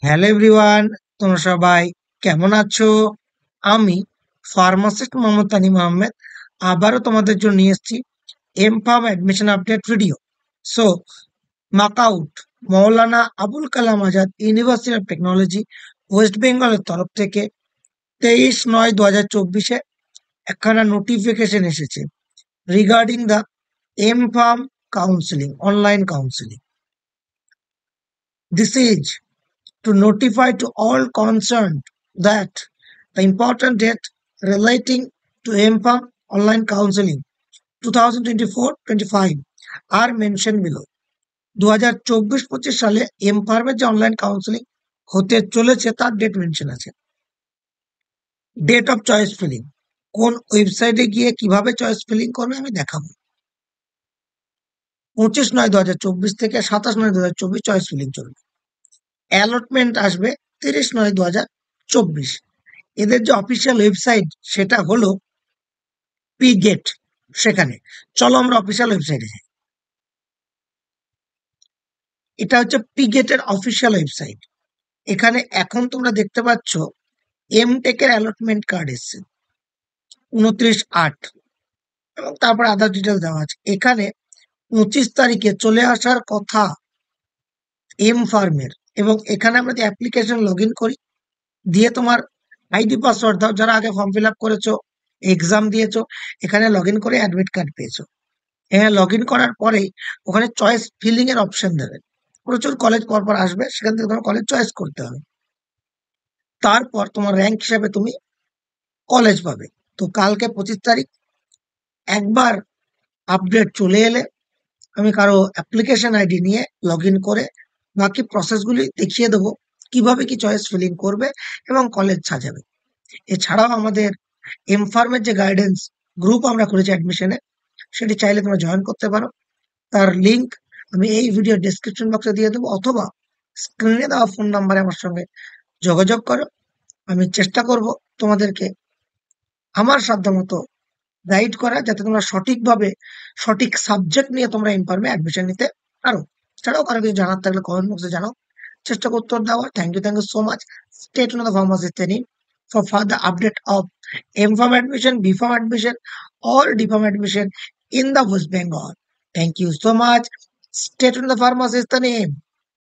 Hello everyone, তোমরা সবাই কেমন আছো? আমি ফার্মাসিস্ট মোহাম্মদ তানিম আহমেদ আবারও তোমাদের জন্য নিয়ে এসেছি M Pharm admission update video. So MAKAUT Maulana Abul Kalam Azad university of technology west বেঙ্গলের তরফ থেকে 23/9/2024 একখানা নোটিফিকেশন এসেছে regarding the M Pharm counselling, online counselling. This is to notify to all concerned that the important date relating to MPAM online counseling 2024-25 are mentioned below. 2024-25 সালে এমফার্মের যে online counselling হতে চলেছে তার ডেট মেনশন আছে। ডেট অফ চয়েস ফিলিং, কোন ওয়েবসাইটে গিয়ে কিভাবে চয়েস ফিলিং করবে আমি দেখাবো। 25/9/2024 থেকে 27/9/2024 চয়েস ফিলিং চলবে। অ্যালটমেন্ট আসবে 30/9/2024। এদের যে অফিসিয়াল ওয়েবসাইট সেটা হলো পি গেট। সেখানে চলো আমরা অফিসিয়াল ওয়েবসাইটে যাই। এটা হচ্ছে পি গেটের অফিসিয়াল ওয়েবসাইট। এখানে এখন তোমরা দেখতে পাচ্ছ এম টেকের অ্যালটমেন্ট কার্ড এসছে 29/8 এবং তারপর আদার ডিটেলস দেওয়া আছে। এখানে 25 তারিখে চলে আসার কথা এম ফার্মের, এবং এখানে আমরা যে অ্যাপ্লিকেশন লগ ইন করি, দিয়ে তোমার আইডি পাসওয়ার্ড দাও, যারা আগে ফর্ম ফিল আপ করেছো, এক্সাম দিয়েছো, এখানে লগ ইন করে অ্যাডমিট কার্ড পেয়েছো। হ্যাঁ, লগ ইন করার পরেই ওখানে চয়েস ফিলিং এর অপশন দেবে। প্রচুর কলেজ পরপর আসবে, সেখান থেকে তোমার কলেজ চয়েস করতে হবে। তারপর তোমার র্যাঙ্ক হিসাবে তুমি কলেজ পাবে। তো কালকে 25 তারিখ একবার আপডেট চলে এলে আমি কারো অ্যাপ্লিকেশন আইডি নিয়ে লগ ইন করে বাকি প্রসেসগুলি দেখিয়ে দেবো কিভাবে কি চয়েস ফিলিং করবে এবং কলেজ সাজাবে। এছাড়াও আমাদের এমফার্মের যে গাইডেন্স গ্রুপ আমরা করেছি অ্যাডমিশনে, সেটি চাইলে তোমরা জয়েন করতে পারো। তার লিঙ্ক আমি এই ভিডিও ডেসক্রিপশন বক্সে দিয়ে দেবো, অথবা স্ক্রিনে দেওয়া ফোন নাম্বারে আমার সঙ্গে যোগাযোগ করো। আমি চেষ্টা করব তোমাদেরকে আমার সাধ্যমতো গাইড করা, যাতে তোমরা সঠিকভাবে সঠিক সাবজেক্ট নিয়ে তোমরা এমফার্মে অ্যাডমিশন নিতে পারো। এছাড়াও কারো কিছু জানার থাকলে কমেন্ট বক্সে জানাও, চেষ্টা করতে দেওয়ার। Thank you so much. Stay tuned the pharmacy training for further update of M.Pharm admission, B.Pharm admission, or D.Pharm admission in the West Bengal. Thank you so much. Stay tuned. The pharmacist name.